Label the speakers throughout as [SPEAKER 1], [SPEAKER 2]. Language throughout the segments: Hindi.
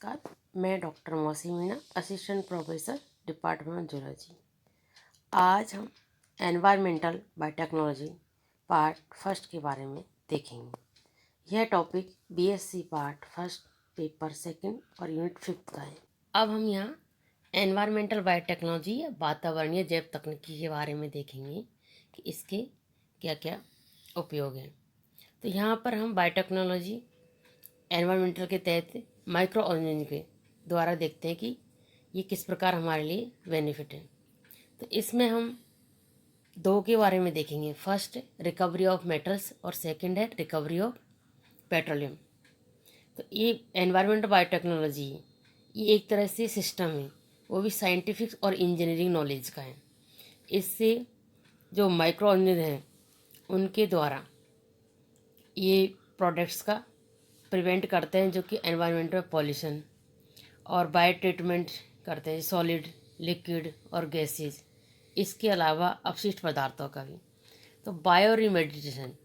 [SPEAKER 1] नमस्कार। मैं डॉक्टर मौसी Meena, assistant professor, department zoology. आज हम एनवायरमेंटल बायोटेक्नोलॉजी पार्ट फर्स्ट के बारे में देखेंगे। यह topic BSc part first paper second और यूनिट 5 का है। अब हम यहाँ एनवायरमेंटल बायोटेक्नोलॉजी या वातावरणीय जैव तकनीकी के बारे में देखेंगे कि इसके क्या क्या उपयोग हैं। तो यहाँ पर हम बायोटेक्नोलॉजी एनवायरमेंटल के तहत माइक्रो ऑर्गेनिज्म के द्वारा देखते हैं कि ये किस प्रकार हमारे लिए बेनिफिट है। तो इसमें हम दो के बारे में देखेंगे। फर्स्ट रिकवरी ऑफ मेटल्स और सेकंड है रिकवरी ऑफ पेट्रोलियम। तो ये एनवायरमेंटल बायोटेक्नोलॉजी है, ये एक तरह से सिस्टम है, वो भी साइंटिफिक और इंजीनियरिंग नॉलेज का है। इससे जो माइक्रो ऑर्गेनिज्म हैं उनके द्वारा ये प्रोडक्ट्स का प्रिवेंट करते हैं जो कि एनवायरनमेंट में पॉल्यूशन, और बायो ट्रीटमेंट करते हैं सॉलिड, लिक्विड और गैसेज, इसके अलावा अपशिष्ट पदार्थों का भी। तो बायो रिमेडिएशन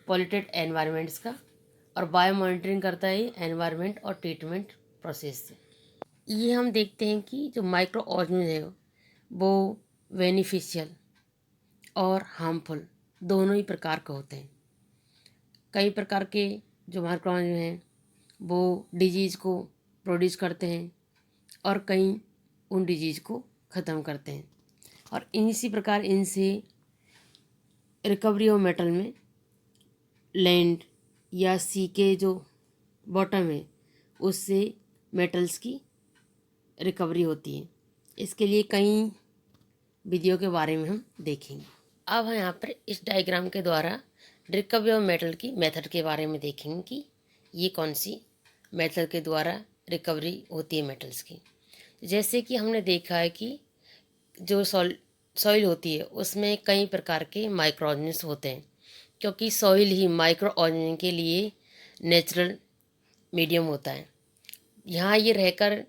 [SPEAKER 1] पॉल्यूटेड एनवायरनमेंट्स का, और बायो मॉनिटरिंग करता है एनवायरनमेंट और ट्रीटमेंट प्रोसेस से। ये हम देखते हैं कि जो माइक्रो ऑर्गेनिज्म है वो बेनिफिशियल और हार्मफुल दोनों ही प्रकार के होते हैं। कई प्रकार के जो माइक्रो ऑर्गेनिज्म हैं वो डिजीज़ को प्रोड्यूस करते हैं और कई उन डिजीज़ को ख़त्म करते हैं। और इसी प्रकार इनसे रिकवरी ऑफ मेटल में लैंड या सी के जो बॉटम है उससे मेटल्स की रिकवरी होती है। इसके लिए कई विधियों के बारे में हम देखेंगे। अब हम यहाँ पर इस डायग्राम के द्वारा रिकवरी ऑफ मेटल की मेथड के बारे में देखेंगे कि ये कौन सी मेथड के द्वारा रिकवरी होती है मेटल्स की। जैसे कि हमने देखा है कि जो सॉइल होती है उसमें कई प्रकार के माइक्रो ऑर्गेनिज्म होते हैं, क्योंकि सॉइल ही माइक्रो ऑर्गेनिज्म के लिए नेचुरल मीडियम होता है। यहाँ ये रहकर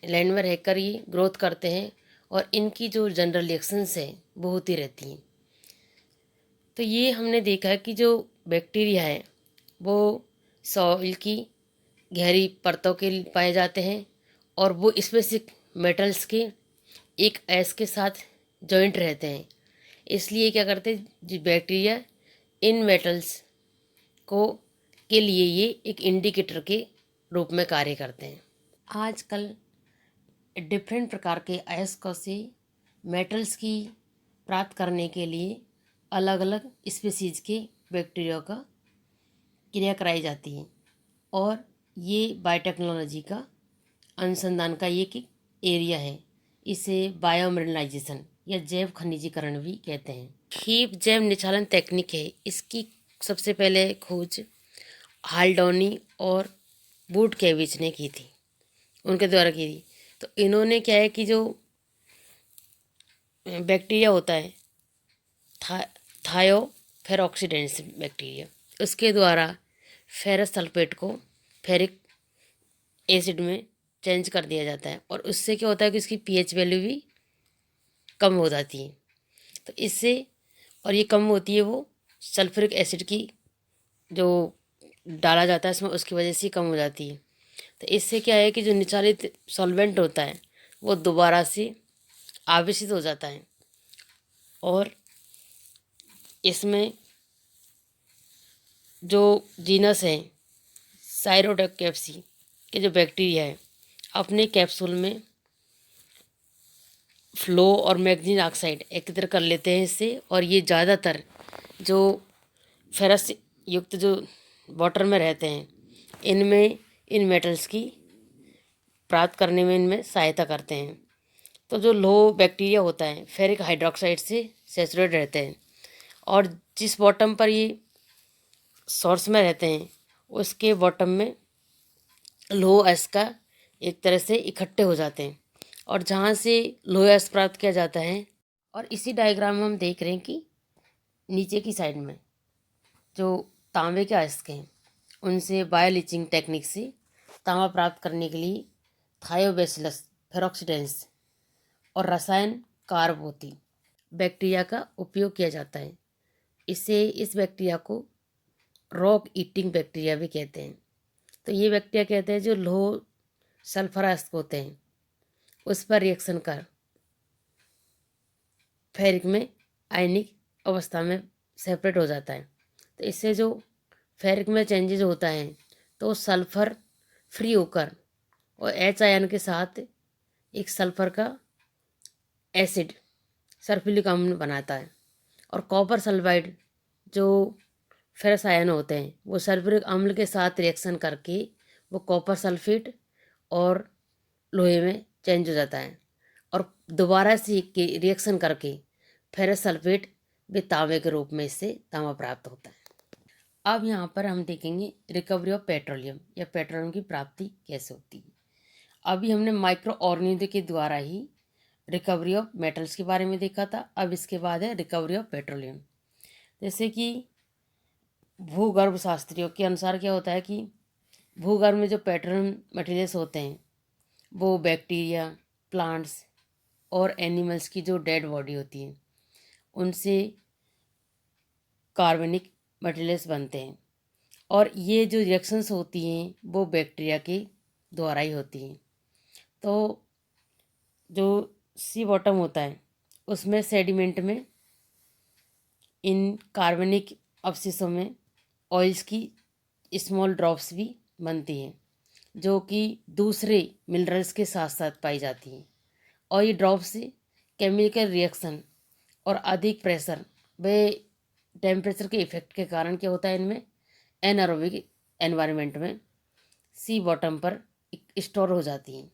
[SPEAKER 1] लैंड में रहकर ये ग्रोथ करते हैं और इनकी जो जनरल रिएक्शंस है वो होती रहती हैं। तो ये हमने देखा है कि जो बैक्टीरिया है वो सॉइल की गहरी परतों के पाए जाते हैं और वो स्पेसिफिक मेटल्स के एक एस के साथ जॉइंट रहते हैं। इसलिए क्या करते हैं जो बैक्टीरिया इन मेटल्स को के लिए ये एक इंडिकेटर के रूप में कार्य करते हैं। आजकल डिफरेंट प्रकार के अयस्कों से मेटल्स की प्राप्त करने के लिए अलग अलग स्पीसीज के बैक्टीरिया का क्रिया कराई जाती है, और ये बायोटेक्नोलॉजी का अनुसंधान का एक एरिया है। इसे बायोमिनरलाइजेशन या जैव खनिजीकरण भी कहते हैं। हीप जैव निचालन तकनीक है, इसकी सबसे पहले खोज हाल्डोनी और बूट केविच ने की थी, उनके द्वारा की थी। तो इन्होंने क्या है कि जो बैक्टीरिया होता है थायोफेरोक्सिडेंस बैक्टीरिया, उसके द्वारा फेरस सल्फेट को फेरिक एसिड में चेंज कर दिया जाता है, और उससे क्या होता है कि उसकी पीएच वैल्यू भी कम हो जाती है। तो इससे और ये कम होती है वो सल्फ्यूरिक एसिड की जो डाला जाता है इसमें, उसकी वजह से कम हो जाती है। तो इससे क्या है कि जो निचालित सॉल्वेंट होता है वो दोबारा से आवेशित हो जाता है, और इसमें जो जीनस है साइरोडोकैप्सी के जो बैक्टीरिया है अपने कैप्सूल में फ्लो और मैग्नीज ऑक्साइड एकत्र कर लेते हैं इससे, और ये ज़्यादातर जो फेरस युक्त जो वाटर में रहते हैं इनमें इन मेटल्स की प्राप्त करने में इनमें सहायता करते हैं। तो जो लो बैक्टीरिया होता है फेरिक हाइड्रोक्साइड से सैचुरेट रहते हैं, और जिस बॉटम पर ये सोर्स में रहते हैं उसके बॉटम में लोह अयस्क का एक तरह से इकट्ठे हो जाते हैं, और जहाँ से लोह अयस्क प्राप्त किया जाता है। और इसी डायग्राम में हम देख रहे हैं कि नीचे की साइड में जो तांबे के अयस्क हैं उनसे बायोलीचिंग टेक्निक से तांबा प्राप्त करने के लिए थायोबैसिलस फेरोक्सिडेंस और रसायन कार्बोती बैक्टीरिया का उपयोग किया जाता है। इस बैक्टीरिया को रॉक ईटिंग बैक्टीरिया भी कहते हैं। तो ये बैक्टीरिया कहते हैं जो लोह सल्फर अयस्क होते हैं उस पर रिएक्शन कर फेरिक में आयनिक अवस्था में सेपरेट हो जाता है। तो इससे जो फेरिक में चेंजेज होता है तो सल्फर फ्री होकर और एच आयन के साथ एक सल्फर का एसिड सल्फ्यूरिक अम्ल बनाता है। और कॉपर सल्फाइड जो फेरस आयन होते हैं वो सल्फ्यूरिक अम्ल के साथ रिएक्शन करके वो कॉपर सल्फेट और लोहे में चेंज हो जाता है और दोबारा से रिएक्शन करके फेरस सल्फेट भी तांबे के रूप में इससे तांबा प्राप्त होता है। अब यहाँ पर हम देखेंगे रिकवरी ऑफ पेट्रोलियम या पेट्रोलियम की प्राप्ति कैसे होती है। अभी हमने माइक्रो ऑर्गेनिज्म के द्वारा ही रिकवरी ऑफ मेटल्स के बारे में देखा था। अब इसके बाद है रिकवरी ऑफ पेट्रोलियम। जैसे कि भूगर्भ शास्त्रियों के अनुसार क्या होता है कि भूगर्भ में जो पेट्रोलियम मटेरियल्स होते हैं वो बैक्टीरिया, प्लांट्स और एनिमल्स की जो डेड बॉडी होती है उनसे कार्बनिक मटेरियल्स बनते हैं। और ये जो रिएक्शंस होती हैं वो बैक्टीरिया के द्वारा ही होती हैं। तो जो सी बॉटम होता है उसमें सेडिमेंट में इन कार्बनिक अवशेषों में ऑयल्स की स्मॉल ड्रॉप्स भी बनती हैं जो कि दूसरे मिनरल्स के साथ साथ पाई जाती हैं। और ये ड्रॉप्स केमिकल रिएक्शन और अधिक प्रेशर व टेम्परेचर के इफेक्ट के कारण क्या होता है इनमें एनारोबिक एनवायरनमेंट में सी बॉटम पर स्टोर हो जाती हैं।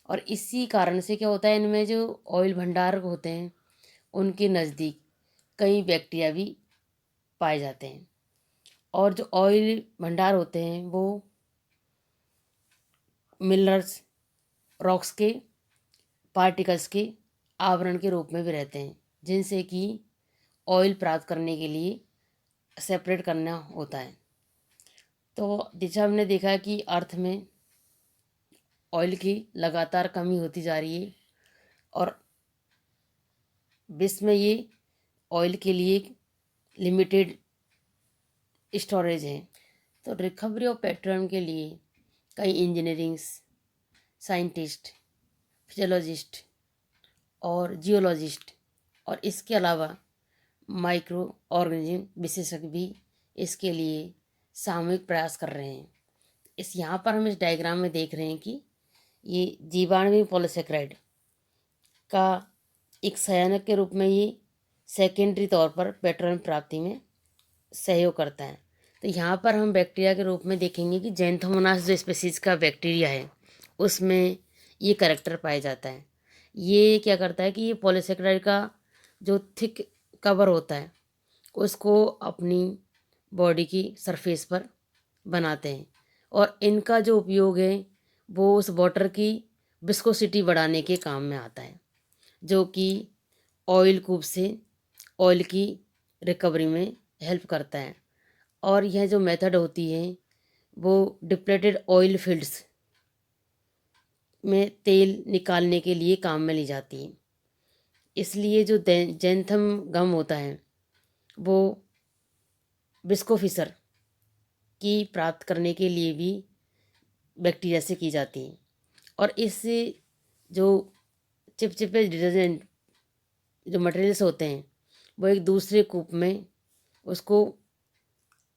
[SPEAKER 1] और इसी कारण से क्या होता है इनमें जो ऑयल भंडार होते हैं उनके नज़दीक कई बैक्टीरिया भी पाए जाते हैं। और जो ऑयल भंडार होते हैं वो मिनरल्स रॉक्स के पार्टिकल्स के आवरण के रूप में भी रहते हैं जिनसे कि ऑयल प्राप्त करने के लिए सेपरेट करना होता है। तो जैसा हमने देखा कि अर्थ में ऑयल की लगातार कमी होती जा रही है और विश्व में ये ऑयल के लिए लिमिटेड स्टोरेज है। तो रिकवरी ऑफ पेट्रोलियम के लिए कई इंजीनियरिंग्स, साइंटिस्ट, फिजियोलॉजिस्ट और जियोलॉजिस्ट और इसके अलावा माइक्रो ऑर्गेनिज्म विशेषज्ञ भी इसके लिए सामूहिक प्रयास कर रहे हैं। यहाँ पर हम इस डायग्राम में देख रहे हैं कि ये जीवाणु पॉलीसेकेराइड का एक संयानक के रूप में ये सेकेंडरी तौर पर पेट्रोलियम प्राप्ति में सहयोग करता है। तो यहाँ पर हम बैक्टीरिया के रूप में देखेंगे कि जैंथोमोनास जो स्पीसीज का बैक्टीरिया है उसमें ये कैरेक्टर पाया जाता है। ये क्या करता है कि ये पॉलीसेकेराइड का जो थिक कवर होता है उसको अपनी बॉडी की सरफेस पर बनाते हैं और इनका जो उपयोग है वो उस वाटर की विस्कोसिटी बढ़ाने के काम में आता है जो कि ऑयल कूप से ऑयल की रिकवरी में हेल्प करता है। और यह जो मेथड होती है वो डिप्लेटेड ऑयल फील्ड्स में तेल निकालने के लिए काम में ली जाती है। इसलिए जो जैंथम गम होता है वो विस्कोफिशर की प्राप्त करने के लिए भी बैक्टीरिया से की जाती है। और इससे जो चिपचिपे डिटर्जेंट जो मटेरियल्स होते हैं वो एक दूसरे कूप में उसको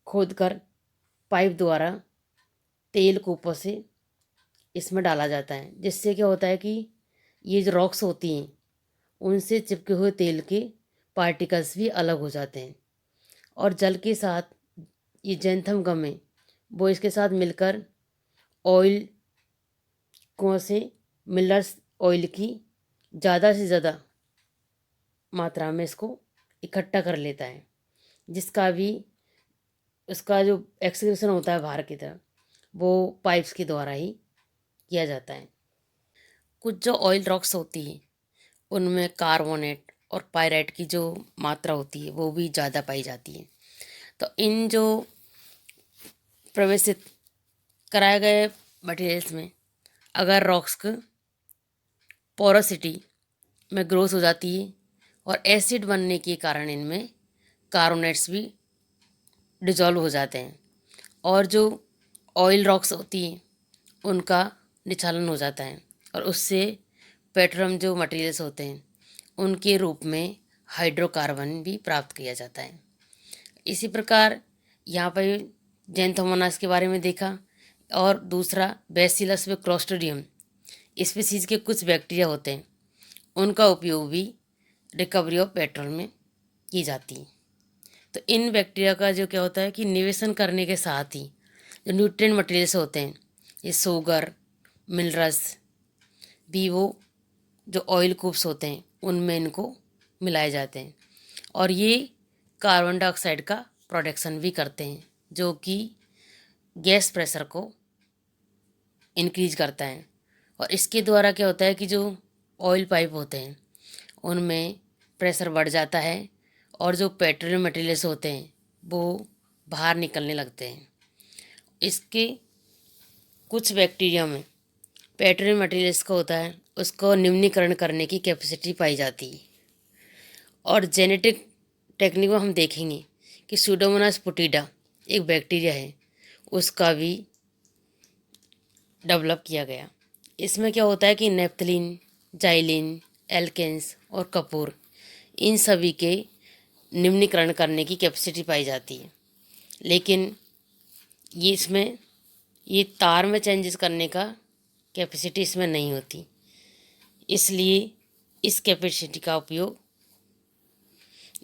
[SPEAKER 1] खोदकर पाइप द्वारा तेल कूपों से इसमें डाला जाता है जिससे क्या होता है कि ये जो रॉक्स होती हैं उनसे चिपके हुए तेल के पार्टिकल्स भी अलग हो जाते हैं और जल के साथ ये जैंथम गम है वो इसके साथ मिलकर ऑयल कुओं से मिनरल्स ऑयल की ज़्यादा से ज़्यादा मात्रा में इसको इकट्ठा कर लेता है जिसका भी उसका जो एक्सक्रीशन होता है बाहर की तरफ वो पाइप्स के द्वारा ही किया जाता है। कुछ जो ऑयल रॉक्स होती हैं उनमें कार्बोनेट और पायराइट की जो मात्रा होती है वो भी ज़्यादा पाई जाती है। तो इन जो प्रवेशित कराए गए मटेरियल्स में अगर रॉक्स की पोरोसिटी में ग्रोथ हो जाती है और एसिड बनने के कारण इनमें कार्बोनेट्स भी डिजॉल्व हो जाते हैं और जो ऑयल रॉक्स होती हैं उनका निचालन हो जाता है और उससे पेट्रोलियम जो मटेरियल्स होते हैं उनके रूप में हाइड्रोकार्बन भी प्राप्त किया जाता है। इसी प्रकार यहाँ पर जैंथोमोनास के बारे में देखा और दूसरा बैसिलस व क्लोस्ट्रिडियम स्पीसीज के कुछ बैक्टीरिया होते हैं, उनका उपयोग भी रिकवरी ऑफ पेट्रोल में की जाती है। तो इन बैक्टीरिया का जो क्या होता है कि निवेशन करने के साथ ही जो न्यूट्रिएंट मटेरियल्स होते हैं, ये शुगर मिनरल्स भी वो जो ऑयल कूप्स होते हैं उनमें इनको मिलाए जाते हैं और ये कार्बन डाइऑक्साइड का प्रोडक्शन भी करते हैं, जो कि गैस प्रेशर को इंक्रीज करता है। और इसके द्वारा क्या होता है कि जो ऑयल पाइप होते हैं उनमें प्रेशर बढ़ जाता है और जो पेट्रोलियम मटेरियल्स होते हैं वो बाहर निकलने लगते हैं। इसके कुछ बैक्टीरिया में पेट्रोलियम मटेरियल्स का होता है उसको निम्नीकरण करने की कैपेसिटी पाई जाती है। और जेनेटिक टेक्निक में हम देखेंगे कि सूडोमोनास पुटिडा एक बैक्टीरिया है, उसका भी डेवलप किया गया। इसमें क्या होता है कि नेप्थलीन, जाइलिन, एल्केन्स और कपूर इन सभी के निम्नीकरण करने की कैपेसिटी पाई जाती है, लेकिन ये तार में चेंजेस करने का कैपेसिटी इसमें नहीं होती। इसलिए इस कैपेसिटी का उपयोग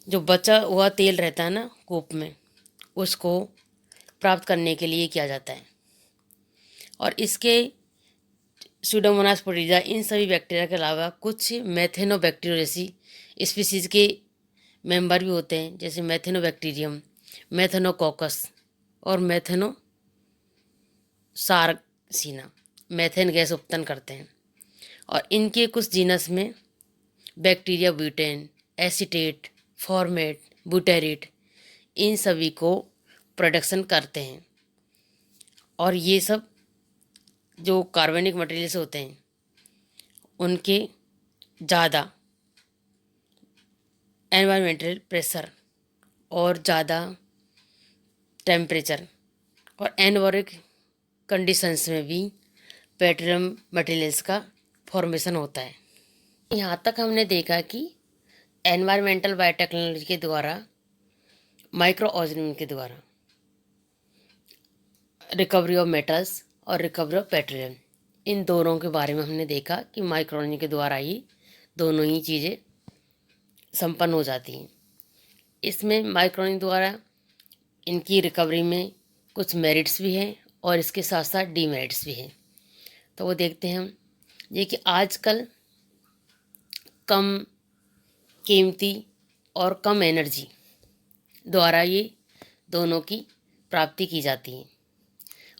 [SPEAKER 1] जो बचा हुआ तेल रहता है ना कूप में, उसको प्राप्त करने के लिए किया जाता है। और इसके सूडोमोनास पुटिडा इन सभी बैक्टीरिया के अलावा कुछ मेथेनोबैक्टीरिया जैसी स्पीसीज के मेंबर भी होते हैं, जैसे मेथेनोबैक्टीरियम, मेथेनोकोकस और मेथेनोसार्सिना मेथेन गैस उत्पन्न करते हैं। और इनके कुछ जीनस में बैक्टीरिया ब्यूटेन, एसीटेट, फॉर्मेट, बुटेरिट इन सभी को प्रोडक्शन करते हैं। और ये सब जो कार्बनिक मटेरियल्स होते हैं उनके ज़्यादा एनवायरमेंटल प्रेशर और ज़्यादा टेम्परेचर और एनवायरमेंट कंडीशंस में भी पेट्रोलियम मटेरियल्स का फॉर्मेशन होता है। यहाँ तक हमने देखा कि एनवायरमेंटल बायोटेक्नोलॉजी के द्वारा, माइक्रो ऑर्गेनिज्म के द्वारा रिकवरी ऑफ मेटल्स और रिकवरी ऑफ पेट्रोलियम, इन दोनों के बारे में हमने देखा कि माइक्रो ऑर्गेनिज्म के द्वारा ही दोनों ही चीज़ें संपन्न हो जाती हैं। इसमें माइक्रो ऑर्गेनिज्म द्वारा इनकी रिकवरी में कुछ मेरिट्स भी हैं और इसके साथ साथ डीमेरिट्स भी हैं। तो वो देखते हैं हम ये कि आजकल कम कीमती और कम एनर्जी द्वारा ये दोनों की प्राप्ति की जाती है।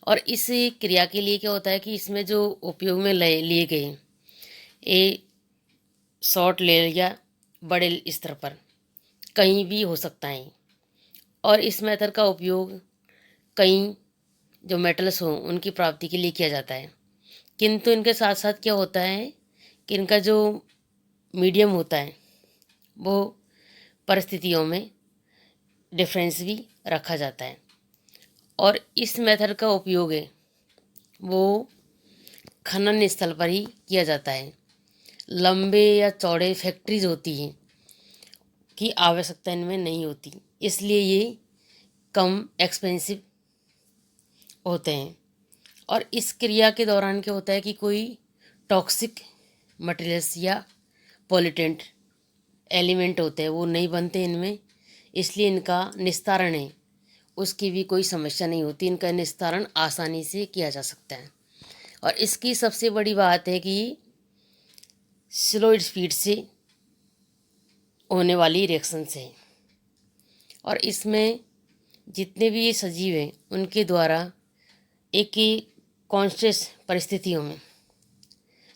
[SPEAKER 1] और इस क्रिया के लिए क्या होता है कि इसमें जो उपयोग में लिए गए ये शॉर्ट लेवल या बड़े स्तर पर कहीं भी हो सकता है। और इस मेथड का उपयोग कई जो मेटल्स हों उनकी प्राप्ति के लिए किया जाता है, किंतु इनके साथ साथ क्या होता है कि इनका जो मीडियम होता है वो परिस्थितियों में डिफरेंस भी रखा जाता है। और इस मेथड का उपयोग है वो खनन स्थल पर ही किया जाता है। लंबे या चौड़े फैक्ट्रीज होती हैं की आवश्यकता इनमें नहीं होती, इसलिए ये कम एक्सपेंसिव होते हैं। और इस क्रिया के दौरान क्या होता है कि कोई टॉक्सिक मटेरियल्स या पॉल्यूटेंट एलिमेंट होते हैं वो नहीं बनते इनमें, इसलिए इनका निस्तारण है उसकी भी कोई समस्या नहीं होती, इनका निस्तारण आसानी से किया जा सकता है। और इसकी सबसे बड़ी बात है कि स्लो स्पीड से होने वाली रिएक्शन से, और इसमें जितने भी ये सजीव हैं उनके द्वारा एक ही कॉन्शियस परिस्थितियों में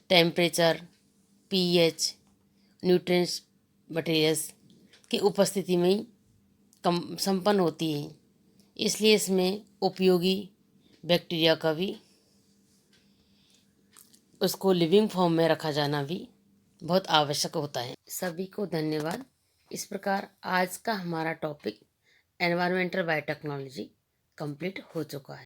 [SPEAKER 1] टेम्परेचर, पीएच, न्यूट्रिएंट्स मटेरियल्स की उपस्थिति में ही कम संपन्न होती है। इसलिए इसमें उपयोगी बैक्टीरिया का भी उसको लिविंग फॉर्म में रखा जाना भी बहुत आवश्यक होता है। सभी को धन्यवाद। इस प्रकार आज का हमारा टॉपिक एनवायरमेंटल बायोटेक्नोलॉजी कंप्लीट हो चुका है।